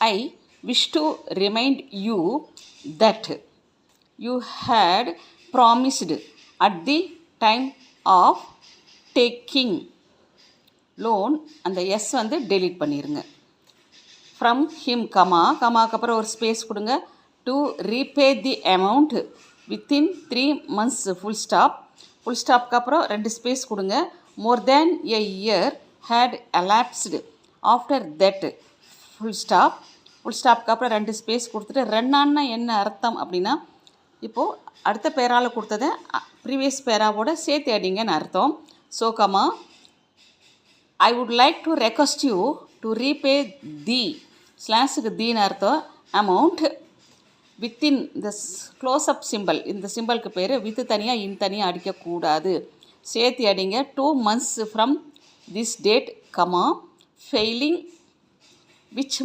I wish to remind you that you had promised at the time of taking loan அந்த S வந்து delete பண்ணிடுங்க. From him, கமாக்கு அப்புறம் ஒரு space கொடுங்க. To repay the amount within 3 months, full stop. Full stopக்கு அப்புறம் 2 space கொடுங்க. More than a year had elapsed after that, full stop. Full stopக்கு அப்புறம் 2 space கொடுத்துட்டு ரன்னான்னா என்ன அர்த்தம் அப்படின்னா, இப்போது அடுத்த பேரால் கொடுத்ததை ப்ரீவியஸ் பேராவோட சேர்த்து அடிங்கன்னு அர்த்தம். So I would like to request you to repay the ஸ்லாஸுக்கு தீன்னு அர்த்தம் அமௌண்ட் வித்தின் இந்த க்ளோஸ்அப் சிம்பிள், இந்த சிம்பிளுக்கு பேர் வித்து தனியாக இன் தனியாக அடிக்கக்கூடாது, சேர்த்து அடிங்க. 2 months from this date, failing which